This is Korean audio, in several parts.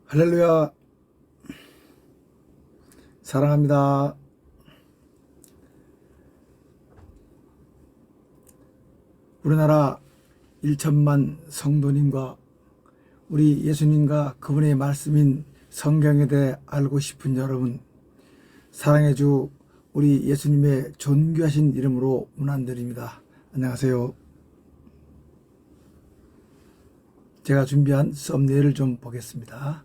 할렐루야. 사랑합니다. 우리나라 1천만 성도님과 우리 예수님과 그분의 말씀인 성경에 대해 알고 싶은 여러분, 사랑의 주 우리 예수님의 존귀하신 이름으로 문안드립니다. 안녕하세요. 제가 준비한 썸네일을 좀 보겠습니다.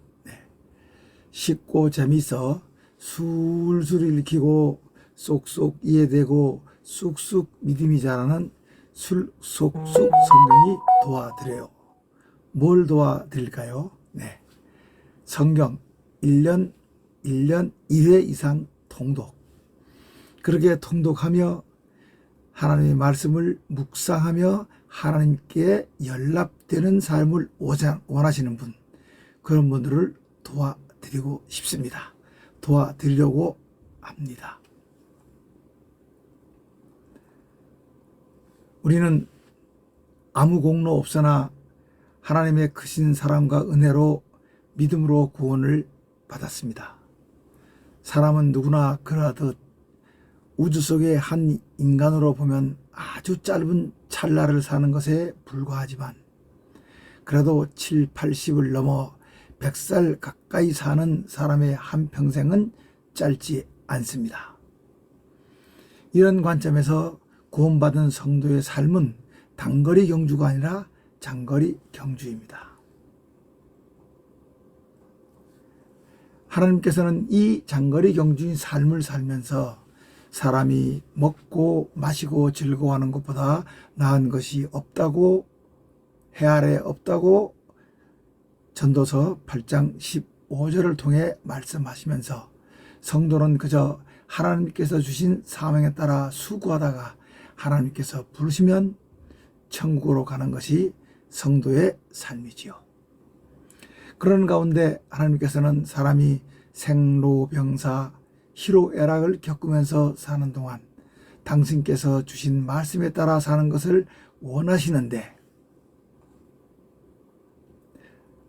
쉽고 재미있어 술술 읽히고 쏙쏙 이해되고 쑥쑥 믿음이 자라는 술쏙쑥 성경이 도와드려요. 뭘 도와드릴까요? 성경 1년 1회 이상 통독. 그렇게 통독하며 하나님의 말씀을 묵상하며 하나님께 연락되는 삶을 원하시는 분, 그런 분들을 도와드리고 싶습니다. 도와드리려고 합니다. 우리는 아무 공로 없으나 하나님의 크신 사랑과 은혜로 믿음으로 구원을 받았습니다. 사람은 누구나 그러하듯 우주 속의 한 인간으로 보면 아주 짧은 찰나를 사는 것에 불과하지만, 그래도 7, 80을 넘어 100살 가까이 사는 사람의 한평생은 짧지 않습니다. 이런 관점에서 구원받은 성도의 삶은 단거리 경주가 아니라 장거리 경주입니다. 하나님께서는 이 장거리 경주인 삶을 살면서 사람이 먹고 마시고 즐거워하는 것보다 나은 것이 없다고, 해 아래 없다고 전도서 8장 15절을 통해 말씀하시면서, 성도는 그저 하나님께서 주신 사명에 따라 수고하다가 하나님께서 부르시면 천국으로 가는 것이 성도의 삶이지요. 그런 가운데 하나님께서는 사람이 생로병사 희로애락을 겪으면서 사는 동안 당신께서 주신 말씀에 따라 사는 것을 원하시는데,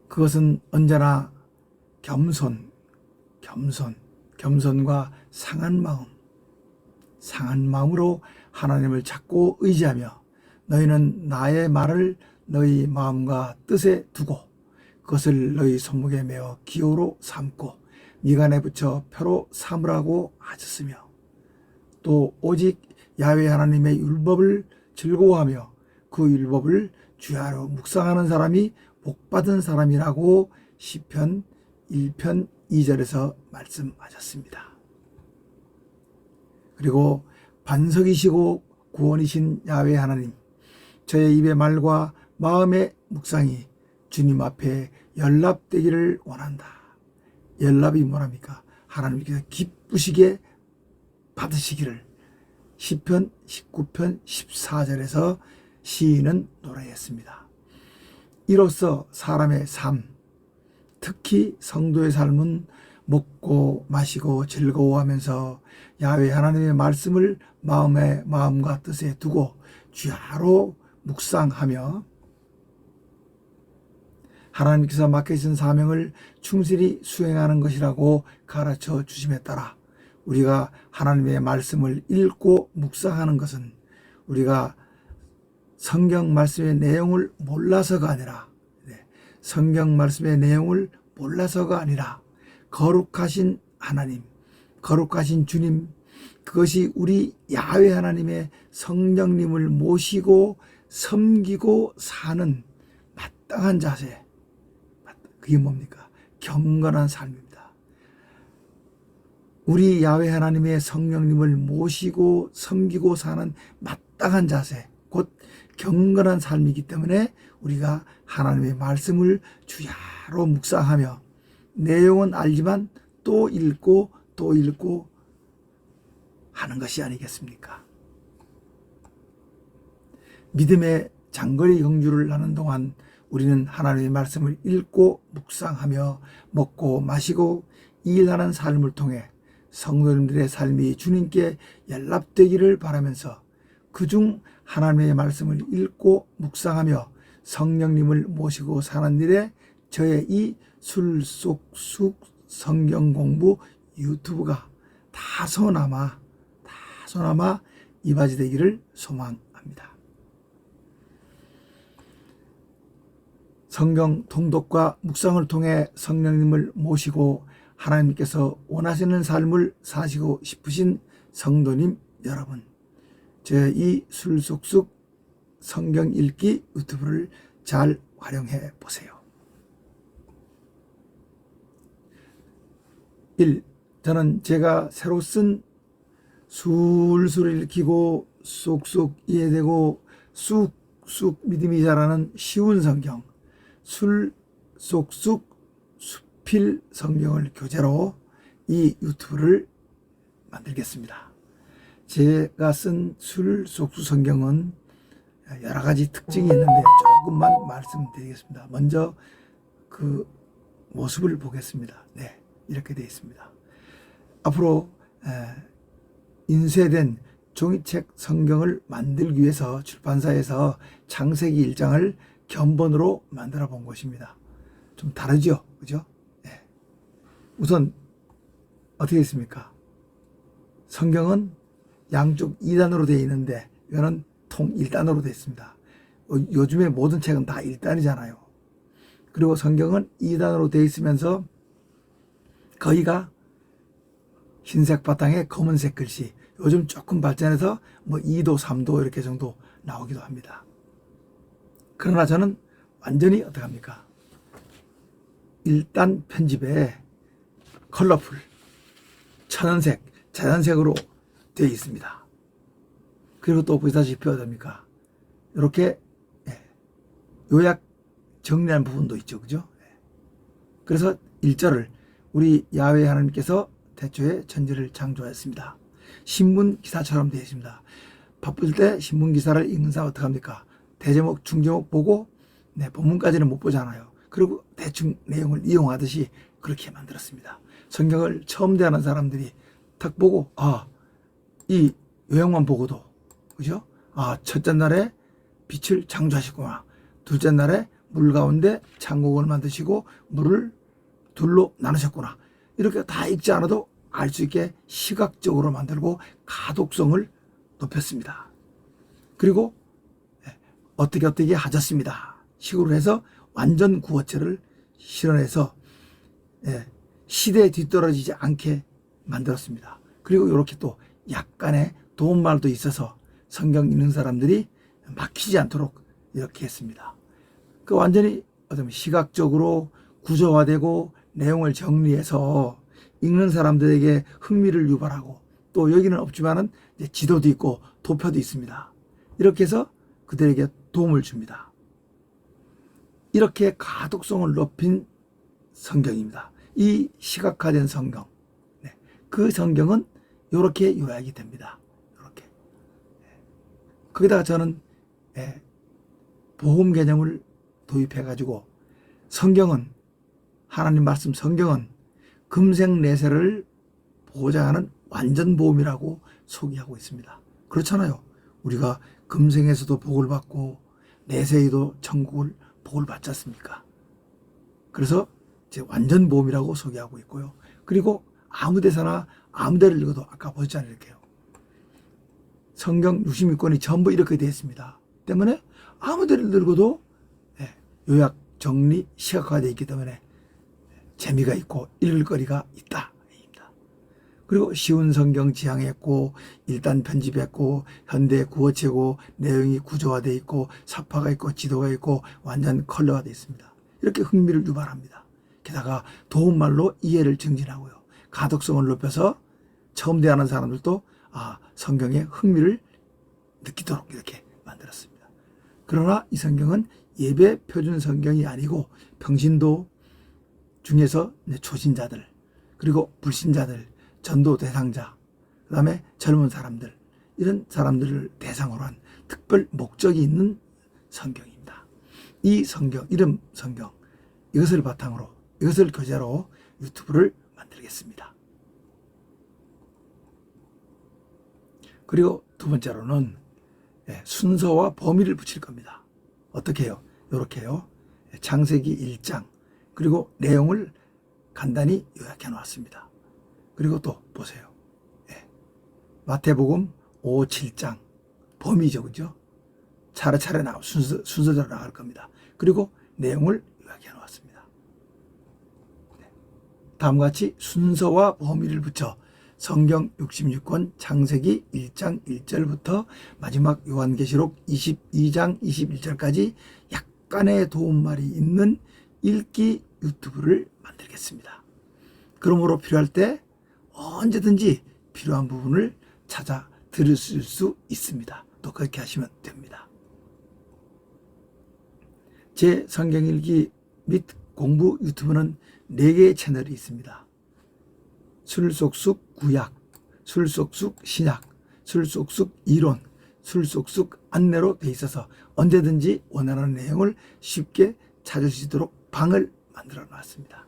그것은 언제나 겸손과 상한 마음으로 하나님을 찾고 의지하며, 너희는 나의 말을 너희 마음과 뜻에 두고 그것을 너희 손목에 메어 기호로 삼고 미간에 붙여 표로 삼으라고 하셨으며, 또 오직 야훼 하나님의 율법을 즐거워하며 그 율법을 주야로 묵상하는 사람이 복받은 사람이라고 시편 1편 2절에서 말씀하셨습니다. 그리고 반석이시고 구원이신 야훼 하나님, 저의 입의 말과 마음의 묵상이 주님 앞에 연락되기를 원한다. 연락이 뭐랍니까? 하나님께서 기쁘시게 받으시기를 시편 19편 14절에서 시인은 노래했습니다. 이로써 사람의 삶, 특히 성도의 삶은 먹고 마시고 즐거워하면서 야훼 하나님의 말씀을 마음과 뜻에 두고 주야로 묵상하며 하나님께서 맡기신 사명을 충실히 수행하는 것이라고 가르쳐 주심에 따라, 우리가 하나님의 말씀을 읽고 묵상하는 것은 우리가 성경 말씀의 내용을 몰라서가 아니라, 거룩하신 하나님, 거룩하신 주님, 그것이 우리 야훼 하나님의 성령님을 모시고 섬기고 사는 마땅한 자세, 그게 뭡니까? 경건한 삶입니다. 우리 야훼 하나님의 성령님을 모시고 섬기고 사는 마땅한 자세, 곧 경건한 삶이기 때문에 우리가 하나님의 말씀을 주야로 묵상하며 내용은 알지만 또 읽고 하는 것이 아니겠습니까? 믿음의 장거리 경주를 하는 동안 우리는 하나님의 말씀을 읽고 묵상하며 먹고 마시고 일하는 삶을 통해 성도님들의 삶이 주님께 연락되기를 바라면서, 그중 하나님의 말씀을 읽고 묵상하며 성령님을 모시고 사는 일에 저의 이 술속숙 성경 공부 유튜브가 다소나마 이바지되기를 소망합니다. 성경 통독과 묵상을 통해 성령님을 모시고 하나님께서 원하시는 삶을 사시고 싶으신 성도님 여러분, 저의 이 술속숙 성경 읽기 유튜브를 잘 활용해 보세요. 1. 저는 제가 새로 쓴 술술 읽히고 쏙쏙 이해되고 쑥쑥 믿음이 자라는 쉬운 성경, 술쏙쑥 수필 성경을 교재로 이 유튜브를 만들겠습니다. 제가 쓴 술속수 성경은 여러 가지 특징이 있는데 조금만 말씀드리겠습니다. 먼저 그 모습을 보겠습니다. 네, 이렇게 되어 있습니다. 앞으로 인쇄된 종이책 성경을 만들기 위해서 출판사에서 창세기 1장을 견본으로 만들어 본 것입니다. 좀 다르죠? 그죠? 네. 우선 어떻게 있습니까? 성경은 양쪽 2단으로 되어 있는데 이거는 통 1단으로 되어 있습니다. 요즘에 모든 책은 다 1단이잖아요. 그리고 성경은 2단으로 되어 있으면서 거기가 흰색 바탕에 검은색 글씨, 요즘 조금 발전해서 뭐 2도 3도 이렇게 정도 나오기도 합니다. 그러나 저는 완전히 어떡합니까? 1단 편집에 컬러풀, 천연색, 자연색으로 되어 있습니다. 그리고 또 보시다시피 어떻습니까? 이렇게 요약 정리한 부분도 있죠. 그죠? 그래서 1절을 우리 야훼 하나님께서 태초에 천지를 창조하였습니다. 신문 기사처럼 되어 있습니다. 바쁠 때 신문 기사를 읽는 사람 어떡합니까? 대제목, 중제목 보고 본문까지는 못 보잖아요. 그리고 대충 내용을 이용하듯이 그렇게 만들었습니다. 성경을 처음 대하는 사람들이 딱 보고 이 요약만 보고도 그죠? 첫째 날에 빛을 창조하셨구나. 둘째 날에 물 가운데 창공을 만드시고 물을 둘로 나누셨구나. 이렇게 다 읽지 않아도 알 수 있게 시각적으로 만들고 가독성을 높였습니다. 그리고 어떻게 하셨습니다. 식으로 해서 완전 구어체를 실현해서 시대에 뒤떨어지지 않게 만들었습니다. 그리고 이렇게 또 약간의 도움말도 있어서 성경 읽는 사람들이 막히지 않도록 이렇게 했습니다. 그 완전히 시각적으로 구조화되고 내용을 정리해서 읽는 사람들에게 흥미를 유발하고 또 여기는 없지만은 지도도 있고 도표도 있습니다. 이렇게 해서 그들에게 도움을 줍니다. 이렇게 가독성을 높인 성경입니다. 이 시각화된 성경, 그 성경은 이렇게 요약이 됩니다. 이렇게. 거기다가 저는 보험 개념을 도입해가지고 성경은 하나님 말씀 성경은 금생내세를 보장하는 완전 보험이라고 소개하고 있습니다. 그렇잖아요. 우리가 금생에서도 복을 받고 내세에도 천국을 복을 받지 않습니까? 그래서 이제 완전 보험이라고 소개하고 있고요. 그리고 아무 데서나 아무 데를 읽어도 아까 보셨잖아요. 이렇게요. 성경 66권이 전부 이렇게 되어 있습니다. 때문에 아무 데를 읽어도 요약, 정리, 시각화되어 있기 때문에 재미가 있고 읽을 거리가 있다. 그리고 쉬운 성경 지향했고 1단 편집했고 현대 구어체고 내용이 구조화되어 있고 사파가 있고 지도가 있고 완전 컬러가 되어 있습니다. 이렇게 흥미를 유발합니다. 게다가 도움말로 이해를 증진하고요. 가독성을 높여서 처음 대하는 사람들도 성경에 흥미를 느끼도록 이렇게 만들었습니다. 그러나 이 성경은 예배 표준 성경이 아니고 평신도 중에서 초신자들 그리고 불신자들 전도 대상자 그 다음에 젊은 사람들 이런 사람들을 대상으로 한 특별 목적이 있는 성경입니다. 이 성경 이름 성경 이것을 바탕으로 이것을 교재로 유튜브를 만들겠습니다. 그리고 두 번째로는 순서와 범위를 붙일 겁니다. 어떻게 해요? 이렇게 해요. 창세기 1장 그리고 내용을 간단히 요약해 놓았습니다. 그리고 또 보세요. 예. 마태복음 5, 7장 범위죠, 그죠? 차례차례 순서대로 나갈 겁니다. 그리고 내용을 요약해 놓았습니다. 네. 다음과 같이 순서와 범위를 붙여 성경 66권 창세기 1장 1절부터 마지막 요한계시록 22장 21절까지 약간의 도움말이 있는 읽기 유튜브를 만들겠습니다. 그러므로 필요할 때 언제든지 필요한 부분을 찾아 들으실 수 있습니다. 또 그렇게 하시면 됩니다. 제 성경 읽기 및 공부 유튜브는 4개의 채널이 있습니다. 술속숙 구약, 술속숙 신약, 술속숙 이론, 술속숙 안내로 돼 있어서 언제든지 원하는 내용을 쉽게 찾을 수 있도록 방을 만들어 놨습니다.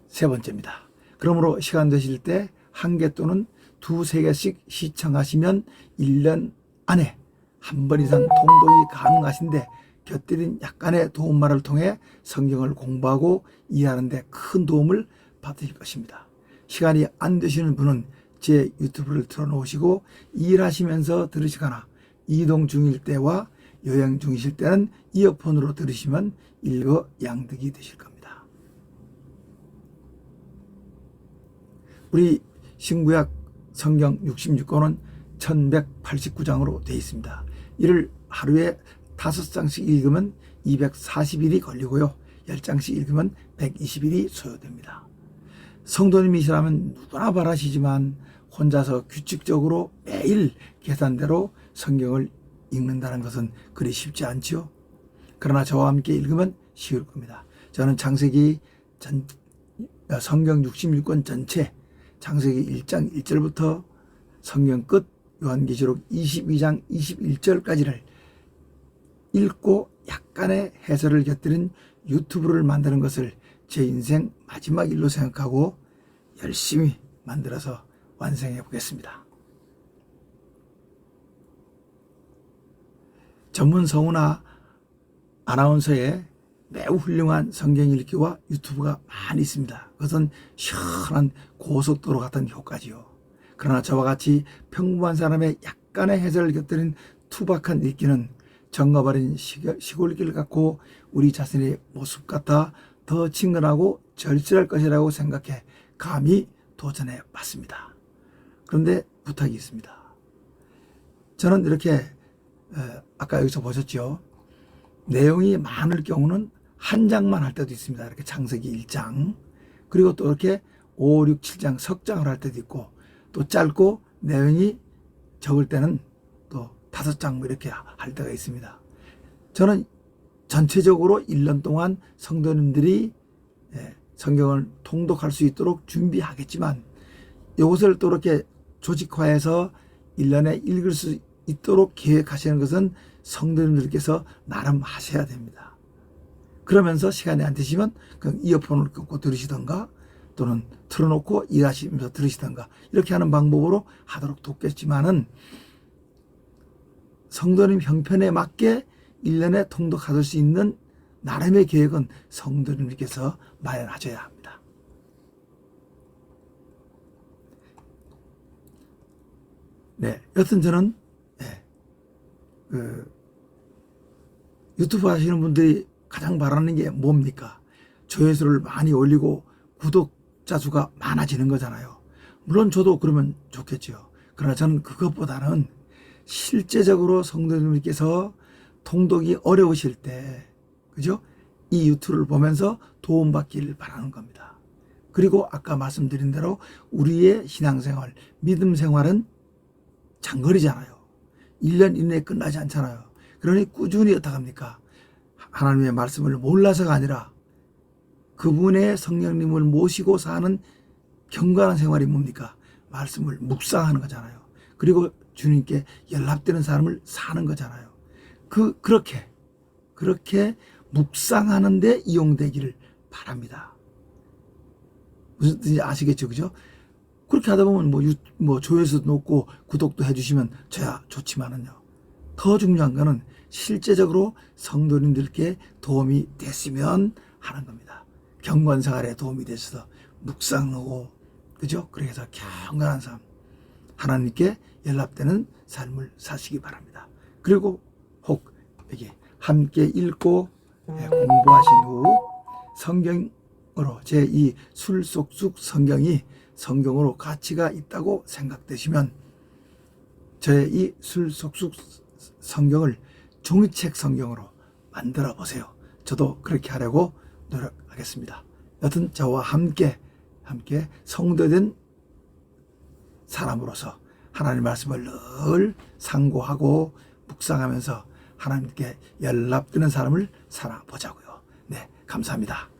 세 번째입니다. 그러므로 시간 되실 때 1개 또는 2, 3개씩 시청하시면 1년 안에 한 번 이상 통독이 가능하신데 곁들인 약간의 도움말을 통해 성경을 공부하고 이해하는 데 큰 도움을 받으실 것입니다. 시간이 안 되시는 분은 제 유튜브를 틀어놓으시고 일하시면서 들으시거나 이동 중일 때와 여행 중이실 때는 이어폰으로 들으시면 일거양득이 되실 겁니다. 우리 신구약 성경 66권은 1189장으로 되어 있습니다. 이를 하루에 5장씩 읽으면 240일이 걸리고요. 10장씩 읽으면 120일이 소요됩니다. 성도님이시라면 누구나 바라시지만 혼자서 규칙적으로 매일 계산대로 성경을 읽는다는 것은 그리 쉽지 않죠. 그러나 저와 함께 읽으면 쉬울 겁니다. 저는 창세기 성경 66권 전체 창세기 1장 1절부터 성경 끝 요한계시록 22장 21절까지를 읽고 약간의 해설을 곁들인 유튜브를 만드는 것을 제 인생 마지막 일로 생각하고 열심히 만들어서 완성해 보겠습니다. 전문 성우나 아나운서의 매우 훌륭한 성경 읽기와 유튜브가 많이 있습니다. 그것은 시원한 고속도로 같은 효과지요. 그러나 저와 같이 평범한 사람의 약간의 해설을 곁들인 투박한 읽기는 정거버린 시골길 같고 우리 자신의 모습 같아 더 친근하고 절실할 것이라고 생각해 감히 도전해 봤습니다. 그런데 부탁이 있습니다. 저는 이렇게 아까 여기서 보셨죠? 내용이 많을 경우는 한 장만 할 때도 있습니다. 이렇게 창세기 1장 그리고 또 이렇게 5, 6, 7장 석장을 할 때도 있고 또 짧고 내용이 적을 때는 또 5장 뭐 이렇게 할 때가 있습니다. 저는 전체적으로 1년 동안 성도님들이 성경을 통독할 수 있도록 준비하겠지만 이것을 또 이렇게 조직화해서 1년에 읽을 수 있도록 계획하시는 것은 성도님들께서 나름 하셔야 됩니다. 그러면서 시간이 안 되시면 그냥 이어폰을 꽂고 들으시던가 또는 틀어놓고 일하시면서 들으시던가 이렇게 하는 방법으로 하도록 돕겠지만은 성도님 형편에 맞게 1년에 통독할 수 있는 나름의 계획은 성도님께서 마련하셔야 합니다. 네, 여튼 저는 유튜브 하시는 분들이 가장 바라는 게 뭡니까? 조회수를 많이 올리고 구독자 수가 많아지는 거잖아요. 물론 저도 그러면 좋겠죠. 그러나 저는 그것보다는 실제적으로 성도님께서 통독이 어려우실 때, 그죠? 이 유튜브를 보면서 도움받기를 바라는 겁니다. 그리고 아까 말씀드린 대로 우리의 신앙생활, 믿음 생활은 장거리잖아요. 1년 이내에 끝나지 않잖아요. 그러니 꾸준히 어떡합니까? 하나님의 말씀을 몰라서가 아니라 그분의 성령님을 모시고 사는 경건한 생활이 뭡니까? 말씀을 묵상하는 거잖아요. 그리고 주님께 연락되는 삶을 사는 거잖아요. 그렇게 묵상하는 데 이용되기를 바랍니다. 무슨 뜻인지 아시겠죠? 그죠? 그렇게 하다 보면 조회수도 높고 구독도 해주시면 저야 좋지만은요. 더 중요한 거는 실제적으로 성도님들께 도움이 됐으면 하는 겁니다. 경건생활에 도움이 되셔서 묵상하고, 그죠? 그래서 경건한 삶, 하나님께 연락되는 삶을 사시기 바랍니다. 그리고 혹 여기 함께 읽고 공부하신 후 성경으로 제 이 술속숙 성경이 성경으로 가치가 있다고 생각되시면 저의 이 술속숙 성경을 종이책 성경으로 만들어 보세요. 저도 그렇게 하려고 노력하겠습니다. 여튼 저와 함께 성도된 사람으로서 하나님 말씀을 늘 상고하고 묵상하면서 하나님께 연락드는 사람을 살아보자고요. 네, 감사합니다.